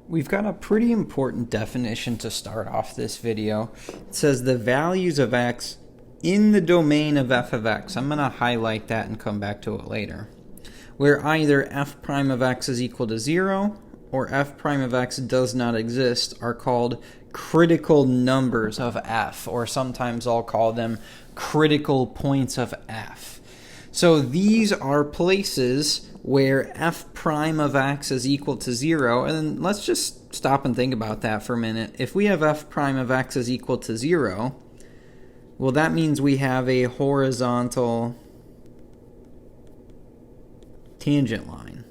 We've got a pretty important definition to start off this video. It says the values of x in the domain of f of x. I'm going to highlight that and come back to it later. Where either f prime of x is equal to 0 or f prime of x does not exist are called critical numbers of f, or sometimes I'll call them critical points of f. So these are places where f prime of x is equal to 0, and then let's just stop and think about that for a minute. If we have f prime of x is equal to 0, well, that means we have a horizontal tangent line.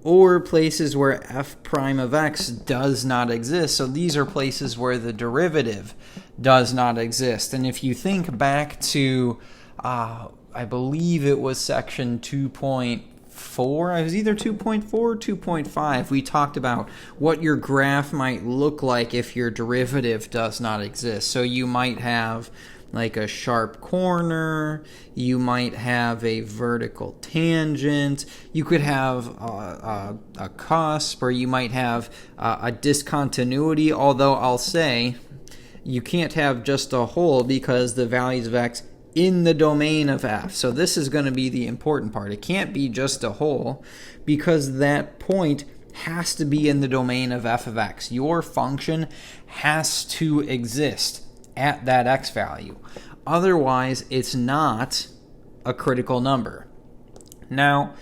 Or places where f prime of x does not exist. So these are places where the derivative does not exist. And if you think back to, I believe it was section 2.4, it was either 2.4 or 2.5, we talked about what your graph might look like if your derivative does not exist. So you might have like a sharp corner, you might have a vertical tangent, you could have a cusp, or you might have a discontinuity, although I'll say you can't have just a hole because the values of x in the domain of f. So this is going to be the important part. It can't be just a hole because that point has to be in the domain of f of x. Your function has to exist at that x value. Otherwise, it's not a critical number. Now,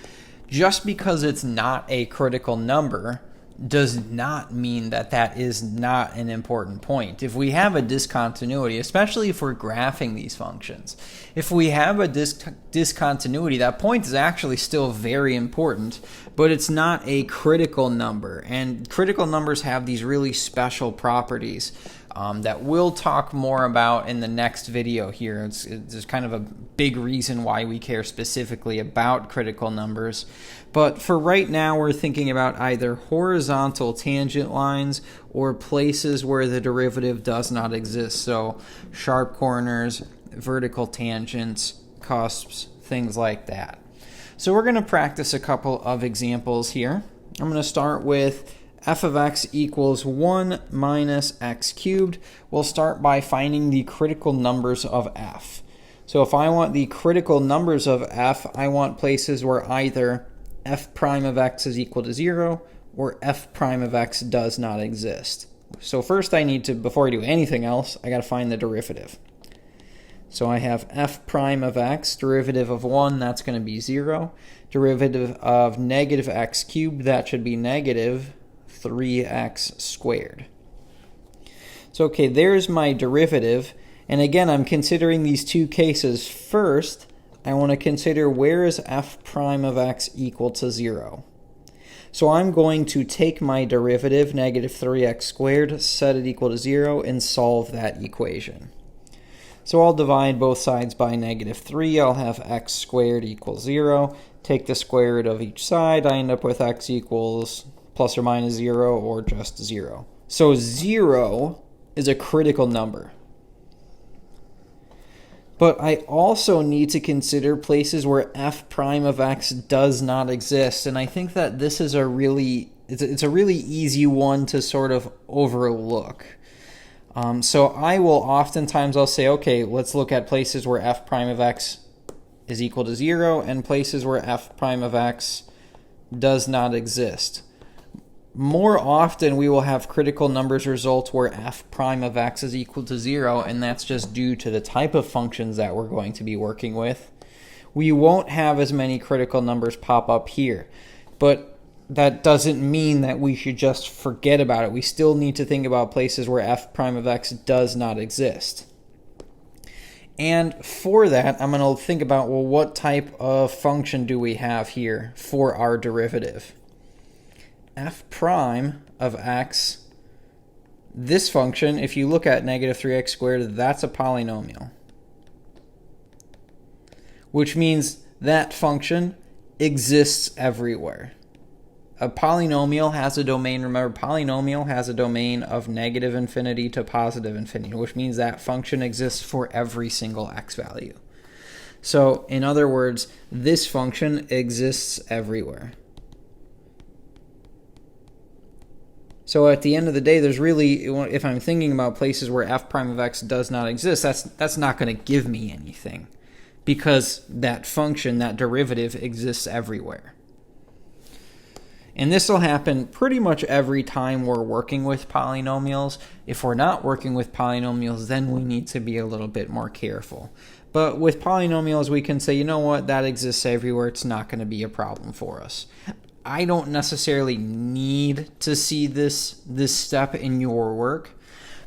just because it's not a critical number does not mean that that is not an important point. If we have a discontinuity, especially if we're graphing these functions, if we have a discontinuity, that point is actually still very important, but it's not a critical number. And critical numbers have these really special properties that we'll talk more about in the next video here. There's kind of a big reason why we care specifically about critical numbers. But for right now, we're thinking about either horizontal tangent lines or places where the derivative does not exist. So sharp corners, vertical tangents, cusps, things like that. So we're going to practice a couple of examples here. I'm going to start with f of x equals 1 minus x cubed. We'll start by finding the critical numbers of f. So if I want the critical numbers of f, I want places where either f prime of x is equal to 0 or f prime of x does not exist. So first I need to, before I do anything else, I got to find the derivative. So I have f prime of x, derivative of 1, that's going to be 0. Derivative of negative x cubed, that should be negative 3x squared. So okay, there's my derivative. And again, I'm considering these two cases. First, I want to consider where is f prime of x equal to 0. So I'm going to take my derivative, negative 3x squared, set it equal to 0, and solve that equation. So I'll divide both sides by negative 3. I'll have x squared equals 0. Take the square root of each side. I end up with x equals plus or minus 0 or just 0. So 0 is a critical number. But I also need to consider places where f prime of x does not exist. And I think that this is a really easy one to sort of overlook. So I will oftentimes, I'll say, okay, let's look at places where f prime of x is equal to 0 and places where f prime of x does not exist. More often, we will have critical numbers results where f prime of x is equal to 0, and that's just due to the type of functions that we're going to be working with. We won't have as many critical numbers pop up here, but that doesn't mean that we should just forget about it. We still need to think about places where f prime of x does not exist. And for that, I'm going to think about, well, what type of function do we have here for our derivative? F prime of x, this function, if you look at negative 3x squared, that's a polynomial. Which means that function exists everywhere. A polynomial has a domain, remember, polynomial has a domain of negative infinity to positive infinity, which means that function exists for every single x value. So in other words, this function exists everywhere. So at the end of the day, there's really, if I'm thinking about places where f prime of x does not exist, that's not going to give me anything, because that function, that derivative, exists everywhere. And this will happen pretty much every time we're working with polynomials. If we're not working with polynomials, then we need to be a little bit more careful. But with polynomials, we can say, you know what, that exists everywhere. It's not going to be a problem for us. I don't necessarily need to see this step in your work,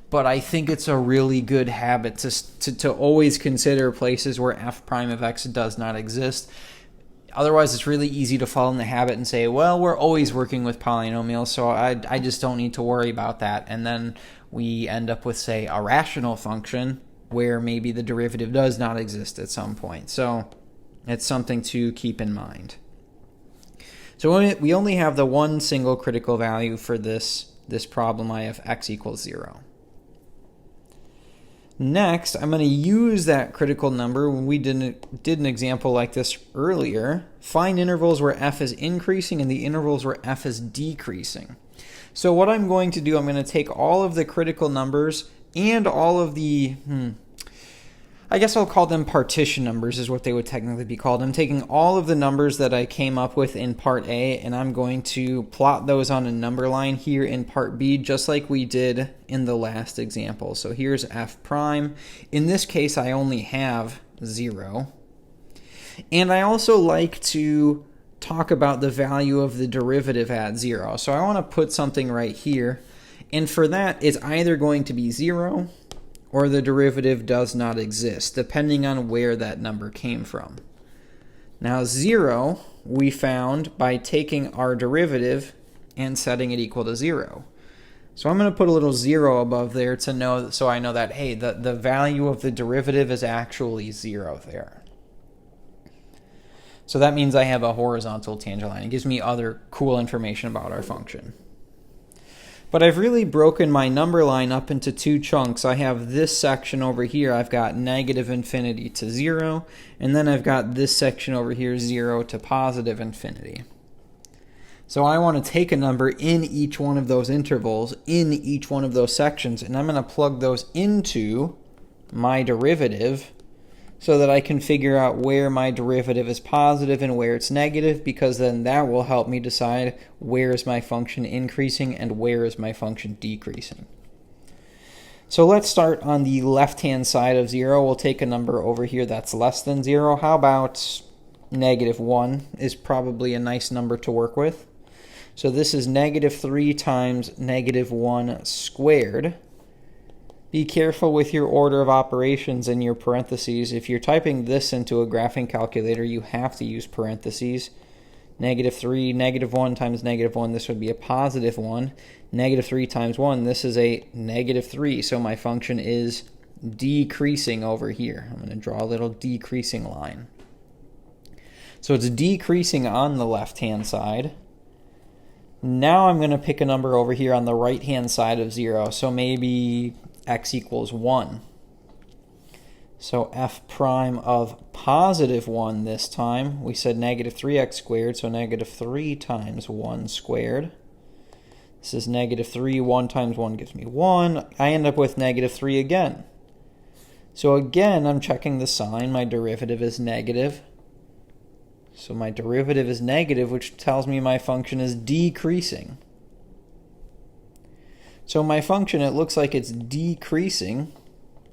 but I think it's a really good habit to always consider places where f prime of x does not exist. Otherwise, it's really easy to fall in the habit and say, well, we're always working with polynomials, so I just don't need to worry about that. And then we end up with, say, a rational function where maybe the derivative does not exist at some point. So it's something to keep in mind. So we only have the one single critical value for this problem. I have x equals 0. Next, I'm going to use that critical number when we did an example like this earlier. Find intervals where f is increasing and the intervals where f is decreasing. So what I'm going to do, I'm going to take all of the critical numbers and all of the, I guess I'll call them partition numbers is what they would technically be called. I'm taking all of the numbers that I came up with in part A, and I'm going to plot those on a number line here in part B, just like we did in the last example. So here's f prime. In this case, I only have 0. And I also like to talk about the value of the derivative at 0. So I want to put something right here. And for that, it's either going to be 0 or the derivative does not exist, depending on where that number came from. Now 0 we found by taking our derivative and setting it equal to 0. So I'm going to put a little 0 above there to know, so I know that, hey, the value of the derivative is actually 0 there. So that means I have a horizontal tangent line. It gives me other cool information about our function. But I've really broken my number line up into two chunks. I have this section over here, I've got negative infinity to 0, and then I've got this section over here, 0 to positive infinity. So I want to take a number in each one of those intervals, in each one of those sections, and I'm going to plug those into my derivative so that I can figure out where my derivative is positive and where it's negative, because then that will help me decide where is my function increasing and where is my function decreasing. So let's start on the left-hand side of 0. We'll take a number over here that's less than 0. How about negative 1 is probably a nice number to work with. So this is negative 3 times negative 1 squared. Be careful with your order of operations in your parentheses. If you're typing this into a graphing calculator, you have to use parentheses. Negative 3, negative 1 times negative 1, this would be a positive 1. Negative 3 times 1, this is a negative 3. So my function is decreasing over here. I'm going to draw a little decreasing line. So it's decreasing on the left-hand side. Now I'm going to pick a number over here on the right-hand side of 0. So maybe x equals 1. So f prime of positive 1 this time, we said negative 3x squared, so negative 3 times 1 squared. This is negative 3, 1 times 1 gives me 1. I end up with negative 3 again. So again, I'm checking the sign. My derivative is negative. So my derivative is negative, which tells me my function is decreasing. So my function, it looks like it's decreasing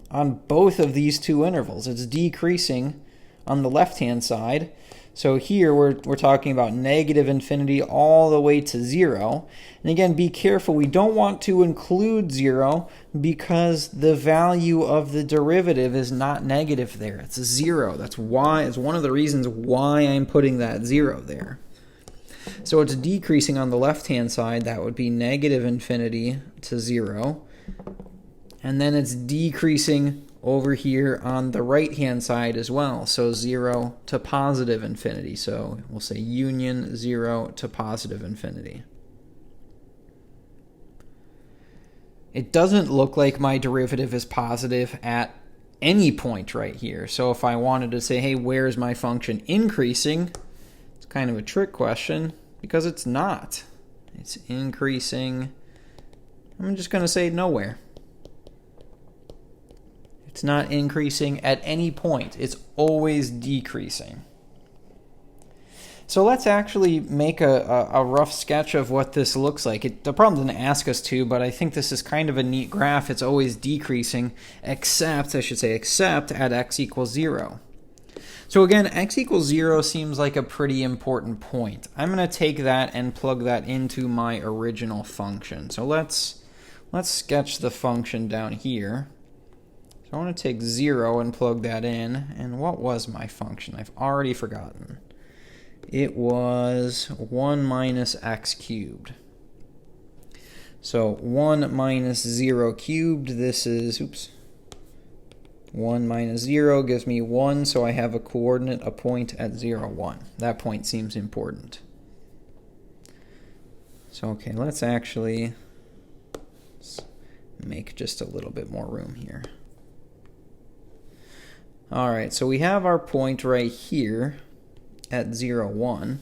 on both of these two intervals. It's decreasing on the left-hand side. So here we're talking about negative infinity all the way to 0. And again, be careful. We don't want to include 0 because the value of the derivative is not negative there. It's 0. That's why, it's one of the reasons why I'm putting that 0 there. So it's decreasing on the left-hand side. That would be negative infinity to 0. And then it's decreasing over here on the right-hand side as well. So 0 to positive infinity. So we'll say union 0 to positive infinity. It doesn't look like my derivative is positive at any point right here. So if I wanted to say, hey, where is my function increasing? It's kind of a trick question because it's not. It's increasing. I'm just going to say nowhere. It's not increasing at any point. It's always decreasing. So let's actually make a rough sketch of what this looks like. The problem didn't ask us to, but I think this is kind of a neat graph. It's always decreasing, except at x equals 0. So again, x equals 0 seems like a pretty important point. I'm going to take that and plug that into my original function. So let's sketch the function down here. So I want to take 0 and plug that in. And what was my function? I've already forgotten. It was 1 minus x cubed. So 1 minus 0 cubed, this is, 1 minus 0 gives me 1, so I have a coordinate, a point at 0, 1. That point seems important. So okay, let's actually make just a little bit more room here. All right, so we have our point right here at 0, 1.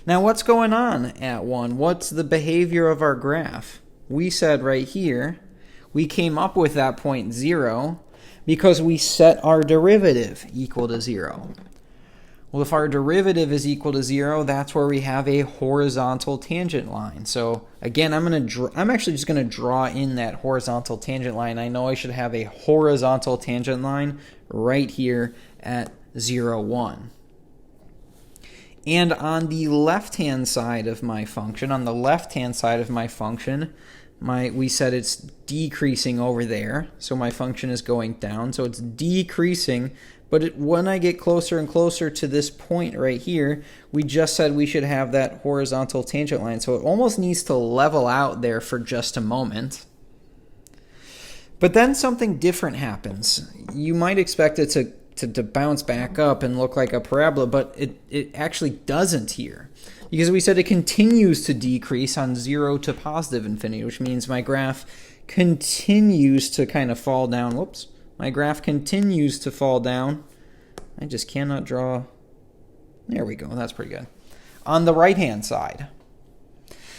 Now what's going on at 1? What's the behavior of our graph? We said right here, we came up with that point 0 because we set our derivative equal to 0. Well, if our derivative is equal to 0, that's where we have a horizontal tangent line. So again, I'm actually just going to draw in that horizontal tangent line. I know I should have a horizontal tangent line right here at 0, 1. And on the left-hand side of my function, we said it's decreasing over there. So my function is going down. So it's decreasing. But when I get closer and closer to this point right here, we just said we should have that horizontal tangent line. So it almost needs to level out there for just a moment. But then something different happens. You might expect it to bounce back up and look like a parabola, but it actually doesn't here. Because we said it continues to decrease on 0 to positive infinity, which means my graph continues to kind of fall down. Whoops. My graph continues to fall down. I just cannot draw. There we go. That's pretty good. On the right-hand side.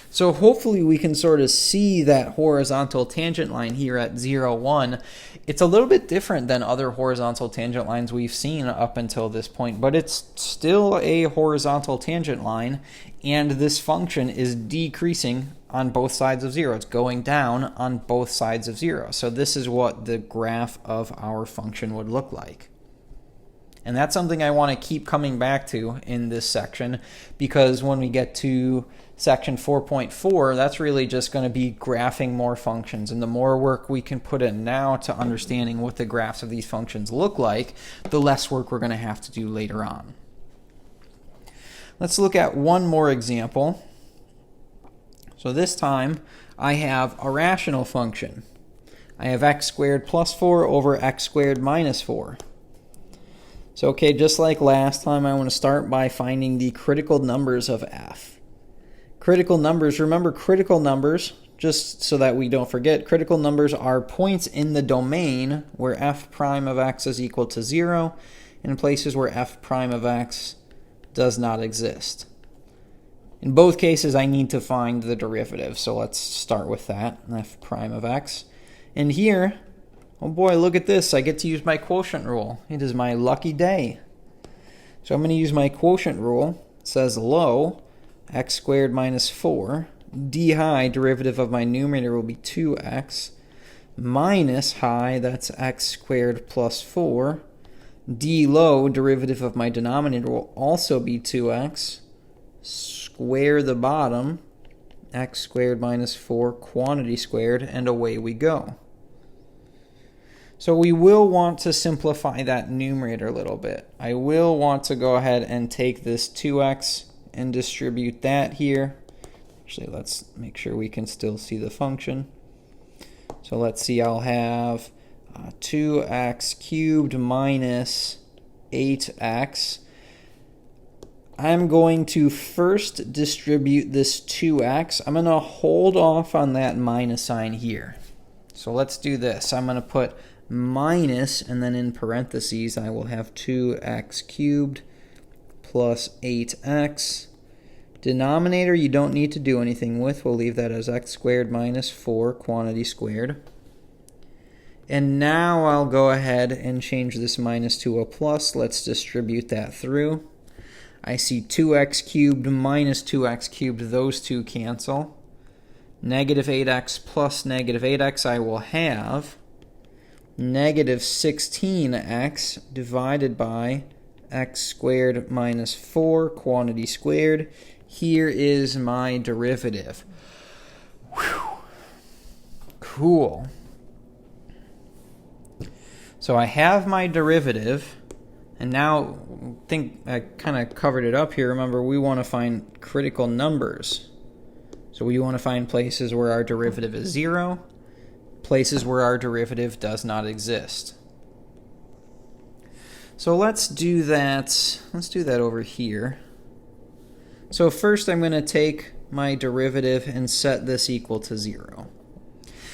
So hopefully we can sort of see that horizontal tangent line here at 0, 1. It's a little bit different than other horizontal tangent lines we've seen up until this point, but it's still a horizontal tangent line, and this function is decreasing on both sides of 0. It's going down on both sides of 0. So this is what the graph of our function would look like. And that's something I want to keep coming back to in this section, because when we get to section 4.4, that's really just going to be graphing more functions. And the more work we can put in now to understanding what the graphs of these functions look like, the less work we're going to have to do later on. Let's look at one more example. So this time I have a rational function. I have x squared plus 4 over x squared minus 4. So okay, just like last time, I want to start by finding the critical numbers of f. Critical numbers, remember critical numbers, just so that we don't forget, critical numbers are points in the domain where f prime of x is equal to 0 and places where f prime of x does not exist. In both cases, I need to find the derivative, so let's start with that, f prime of x. And here, oh boy, look at this. I get to use my quotient rule. It is my lucky day. So I'm going to use my quotient rule. It says low, x squared minus 4. D high, derivative of my numerator will be 2x. Minus high, that's x squared plus 4. D low, derivative of my denominator will also be 2x. Square the bottom, x squared minus 4, quantity squared, and away we go. So we will want to simplify that numerator a little bit. I will want to go ahead and take this 2x and distribute that here. Actually, let's make sure we can still see the function. So let's see, I'll have 2x cubed minus 8x. I'm going to first distribute this 2x. I'm going to hold off on that minus sign here. So let's do this. I'm going to put minus, and then in parentheses I will have 2x cubed plus 8x. Denominator you don't need to do anything with. We'll leave that as x squared minus 4 quantity squared. And now I'll go ahead and change this minus to a plus. Let's distribute that through. I see 2x cubed minus 2x cubed. Those two cancel. Negative 8x plus negative 8x, I will have negative 16x divided by x squared minus 4 quantity squared. Here is my derivative. Whew. Cool. So I have my derivative, and now I think I kind of covered it up here. Remember, we want to find critical numbers. So we want to find places where our derivative is 0, places where our derivative does not exist. So let's do that. Let's do that over here. So first I'm going to take my derivative and set this equal to 0.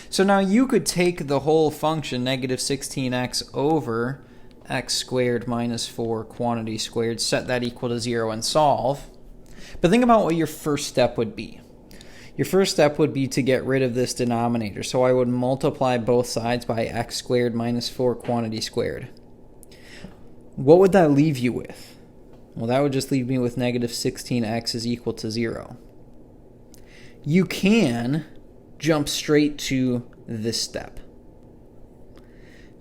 So now you could take the whole function, negative 16x over x squared minus 4 quantity squared, set that equal to 0 and solve. But think about what your first step would be. Your first step would be to get rid of this denominator. So I would multiply both sides by x squared minus 4 quantity squared. What would that leave you with? Well, that would just leave me with negative 16x is equal to 0. You can jump straight to this step.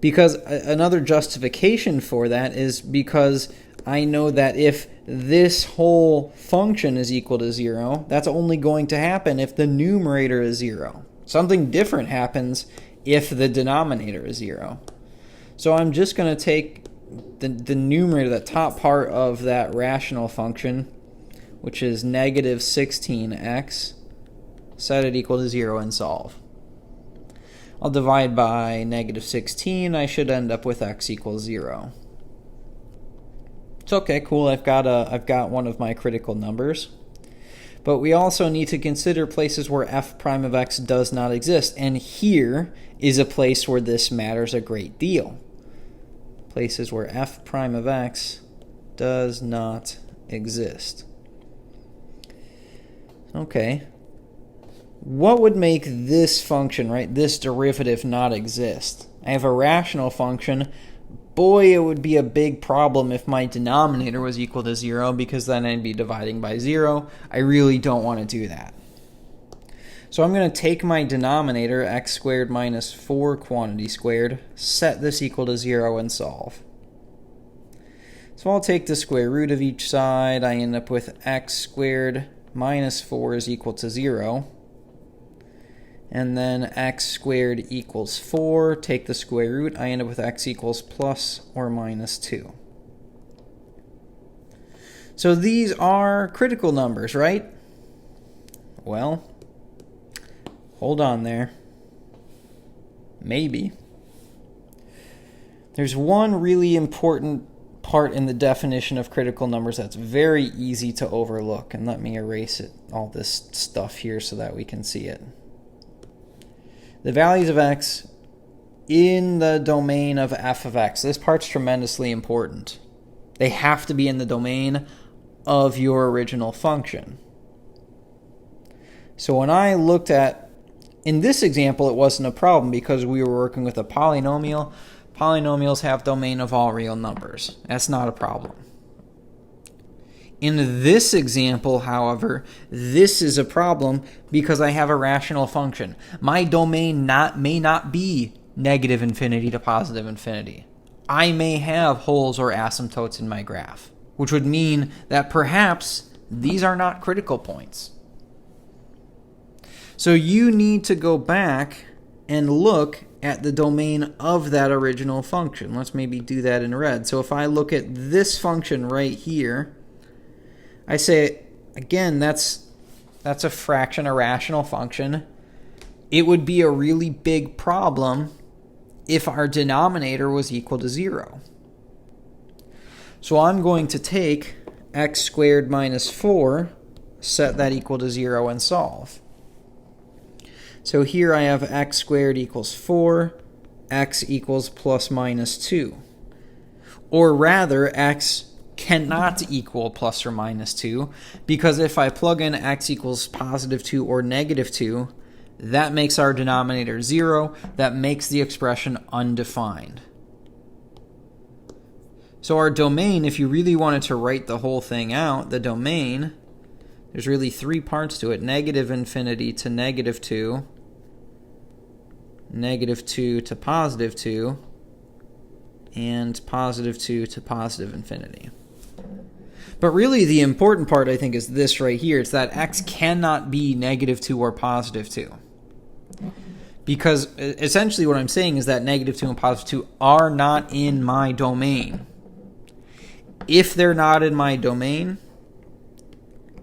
Because another justification for that is because I know that if this whole function is equal to 0, that's only going to happen if the numerator is 0. Something different happens if the denominator is 0. So I'm just going to take the numerator, the top part of that rational function, which is negative 16x, set it equal to 0 and solve. I'll divide by negative 16. I should end up with x equals 0. It's okay, cool. I've got one of my critical numbers. But we also need to consider places where f prime of x does not exist. And here is a place where this matters a great deal. Places where f prime of x does not exist. Okay. What would make this function, right, this derivative not exist? I have a rational function. Boy, it would be a big problem if my denominator was equal to 0, because then I'd be dividing by 0. I really don't want to do that. So I'm going to take my denominator, x squared minus 4 quantity squared, set this equal to 0 and solve. So I'll take the square root of each side. I end up with x squared minus 4 is equal to 0. And then x squared equals 4. Take the square root. I end up with x equals plus or minus 2. So these are critical numbers, right? Well, hold on there. Maybe. There's one really important part in the definition of critical numbers that's very easy to overlook. And let me erase it, all this stuff here, so that we can see it. The values of x in the domain of f of x. This part's tremendously important. They have to be in the domain of your original function. So when I looked at, in this example, it wasn't a problem because we were working with a polynomial. Polynomials have domain of all real numbers. That's not a problem. In this example, however, this is a problem because I have a rational function. My domain may not be negative infinity to positive infinity. I may have holes or asymptotes in my graph, which would mean that perhaps these are not critical points. So you need to go back and look at the domain of that original function. Let's maybe do that in red. So if I look at this function right here, I say, again, that's a fraction, a rational function. It would be a really big problem if our denominator was equal to 0. So I'm going to take x squared minus 4, set that equal to 0, and solve. So here I have x squared equals 4. x equals plus minus 2. Or rather, x cannot equal plus or minus 2, because if I plug in x equals positive 2 or negative 2, that makes our denominator 0. That makes the expression undefined. So our domain, if you really wanted to write the whole thing out, the domain, there's really 3 parts to it: negative infinity to negative 2, negative 2 to positive 2, and positive 2 to positive infinity. But really the important part, I think, is this right here. It's that x cannot be negative 2 or positive 2. Because essentially what I'm saying is that negative 2 and positive 2 are not in my domain. If they're not in my domain,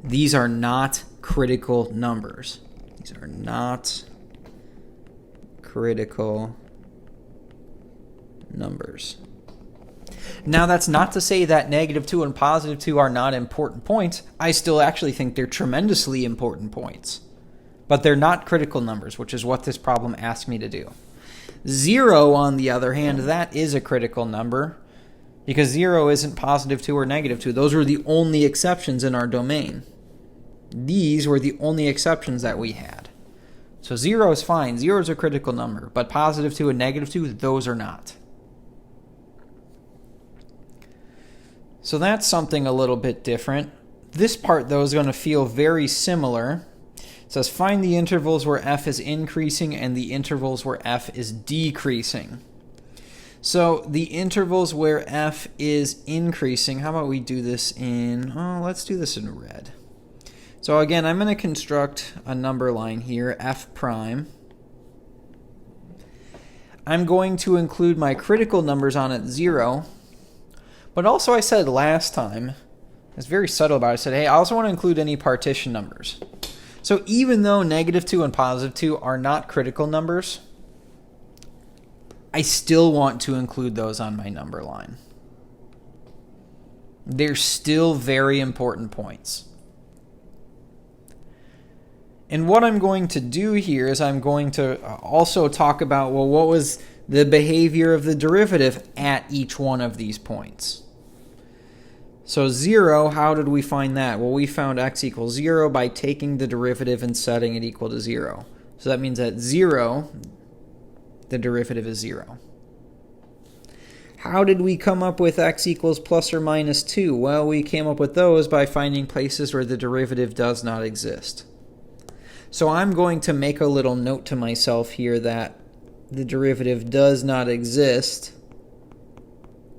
these are not critical numbers. These are not critical numbers. Now, that's not to say that negative 2 and positive 2 are not important points. I still actually think they're tremendously important points. But they're not critical numbers, which is what this problem asked me to do. 0, on the other hand, that is a critical number, because 0 isn't positive 2 or negative 2. Those were the only exceptions in our domain. These were the only exceptions that we had. So 0 is fine. 0 is a critical number. But positive 2 and negative 2, those are not. So that's something a little bit different. This part, though, is going to feel very similar. It says find the intervals where f is increasing and the intervals where f is decreasing. So the intervals where f is increasing, how about we do this in, let's do this in red. So again, I'm going to construct a number line here, f prime. I'm going to include my critical numbers on at 0. But also I said last time, I was very subtle about it, I said, hey, I also want to include any partition numbers. So even though negative 2 and positive 2 are not critical numbers, I still want to include those on my number line. They're still very important points. And what I'm going to do here is I'm going to also talk about, well, what was the behavior of the derivative at each one of these points? So 0, how did we find that? Well, we found x equals 0 by taking the derivative and setting it equal to 0. So that means at 0, the derivative is 0. How did we come up with x equals plus or minus 2? Well, we came up with those by finding places where the derivative does not exist. So I'm going to make a little note to myself here that the derivative does not exist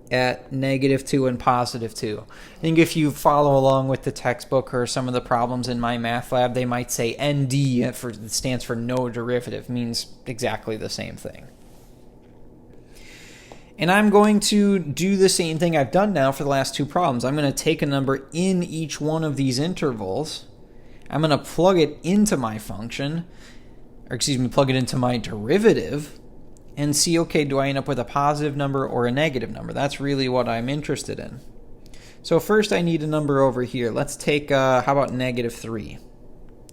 at negative 2 and positive 2. I think if you follow along with the textbook or some of the problems in my math lab, they might say ND, stands for no derivative, means exactly the same thing. And I'm going to do the same thing I've done now for the last 2 problems. I'm going to take a number in each one of these intervals. I'm going to plug it into my function, or excuse me, plug it into my derivative, and see, okay, do I end up with a positive number or a negative number? That's really what I'm interested in. So first I need a number over here. Let's take, how about negative 3?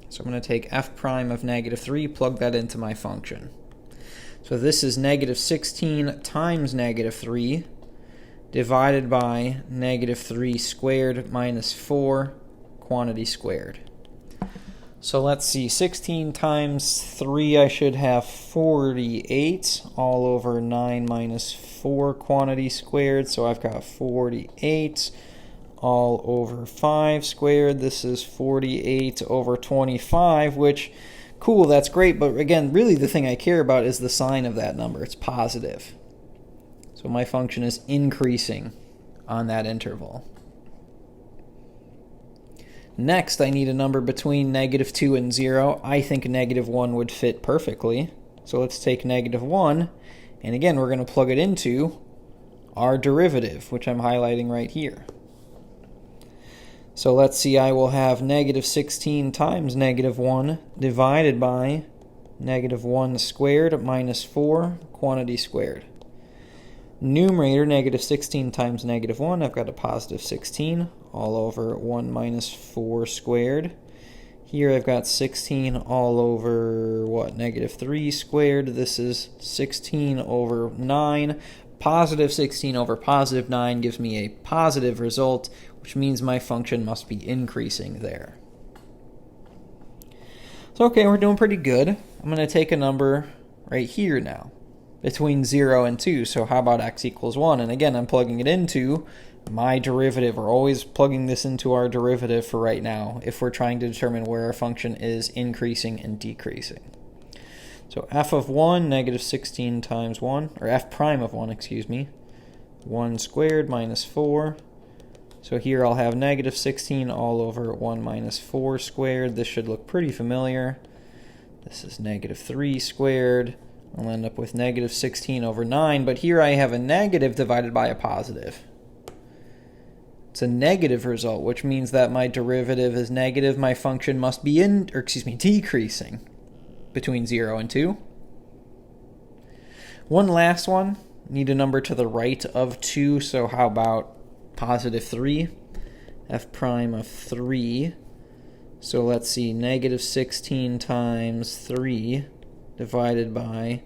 So I'm going to take f prime of negative 3, plug that into my function. So this is negative 16 times negative 3 divided by negative 3 squared minus 4 quantity squared. So let's see, 16 times 3, I should have 48 all over 9 minus 4 quantity squared. So I've got 48 all over 5 squared. This is 48 over 25, which, cool, that's great. But again, really the thing I care about is the sign of that number. It's positive. So my function is increasing on that interval. Next, I need a number between negative 2 and 0. I think negative 1 would fit perfectly. So let's take negative 1, and again, we're going to plug it into our derivative, which I'm highlighting right here. So let's see, I will have negative 16 times negative 1 divided by negative 1 squared minus 4 quantity squared. Numerator, negative 16 times negative 1, I've got a positive 16 all over 1 minus 4 squared. Here I've got 16 all over, what, negative 3 squared. This is 16 over 9. Positive 16 over positive 9 gives me a positive result, which means my function must be increasing there. So okay, we're doing pretty good. I'm going to take a number right here now, between 0 and 2. So how about x equals 1? And again, I'm plugging it into my derivative. We're always plugging this into our derivative for right now if we're trying to determine where our function is increasing and decreasing. So f of 1, negative 16 times 1, or f prime of 1, excuse me, 1 squared minus 4. So here I'll have negative 16 all over 1 minus 4 squared. This should look pretty familiar. This is negative 3 squared. I'll end up with negative 16 over 9, but here I have a negative divided by a positive. It's a negative result, which means that my derivative is negative. My function must be decreasing between 0 and 2. One last one. Need a number to the right of 2, so how about positive 3? F prime of 3. So let's see, negative 16 times 3 divided by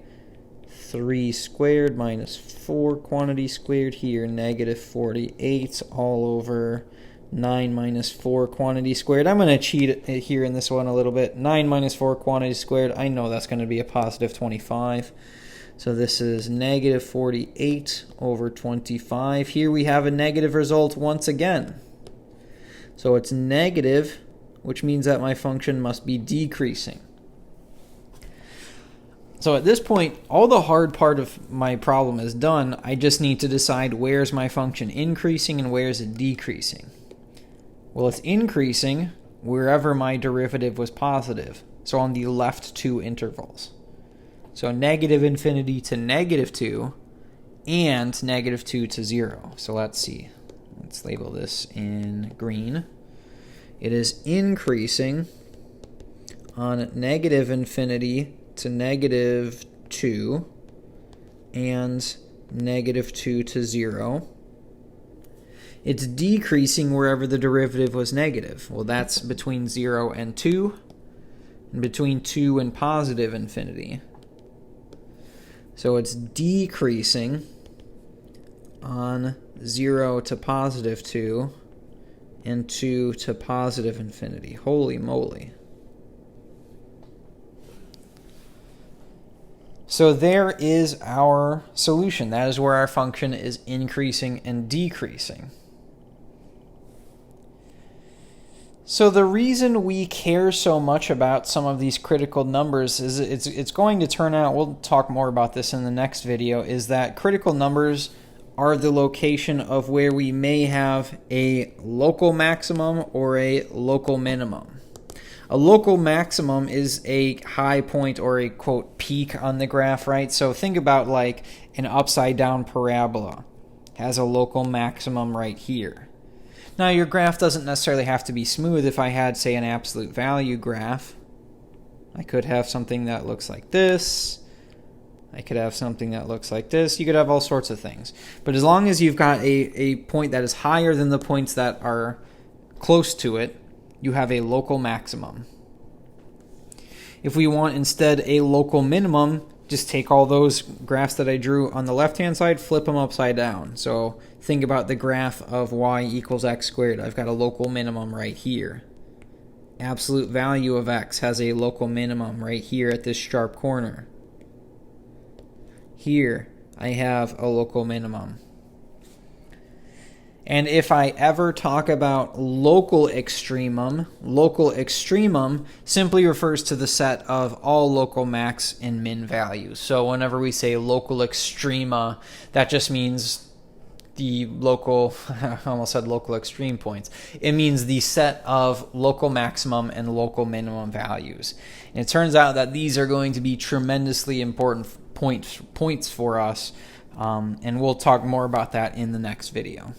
3 squared minus 4 quantity squared here, negative 48 all over 9 minus 4 quantity squared. I'm going to cheat here in this one a little bit. 9 minus 4 quantity squared, I know that's going to be a positive 25. So this is negative 48 over 25. Here we have a negative result once again. So it's negative, which means that my function must be decreasing. So at this point, all the hard part of my problem is done. I just need to decide where's my function increasing and where's it decreasing. Well, it's increasing wherever my derivative was positive, so on the left two intervals. So negative infinity to negative 2 and negative 2 to 0. So let's see. Let's label this in green. It is increasing on negative infinity to negative 2 and negative 2 to 0. It's decreasing wherever the derivative was negative. Well, that's between 0 and 2, and between 2 and positive infinity. So it's decreasing on 0 to positive 2 and 2 to positive infinity. Holy moly. So there is our solution. That is where our function is increasing and decreasing. So the reason we care so much about some of these critical numbers is it's going to turn out, we'll talk more about this in the next video, is that critical numbers are the location of where we may have a local maximum or a local minimum. A local maximum is a high point or a, quote, peak on the graph, right? So think about like an upside down parabola has a local maximum right here. Now, your graph doesn't necessarily have to be smooth. If I had, say, an absolute value graph, I could have something that looks like this. I could have something that looks like this. You could have all sorts of things. But as long as you've got a point that is higher than the points that are close to it, you have a local maximum. If we want instead a local minimum, just take all those graphs that I drew on the left-hand side, flip them upside down. So think about the graph of y equals x squared. I've got a local minimum right here. Absolute value of x has a local minimum right here at this sharp corner. Here, I have a local minimum. And if I ever talk about local extremum simply refers to the set of all local max and min values. So whenever we say local extrema, that just means the local, I almost said local extreme points. It means the set of local maximum and local minimum values. And it turns out that these are going to be tremendously important points for us, and we'll talk more about that in the next video.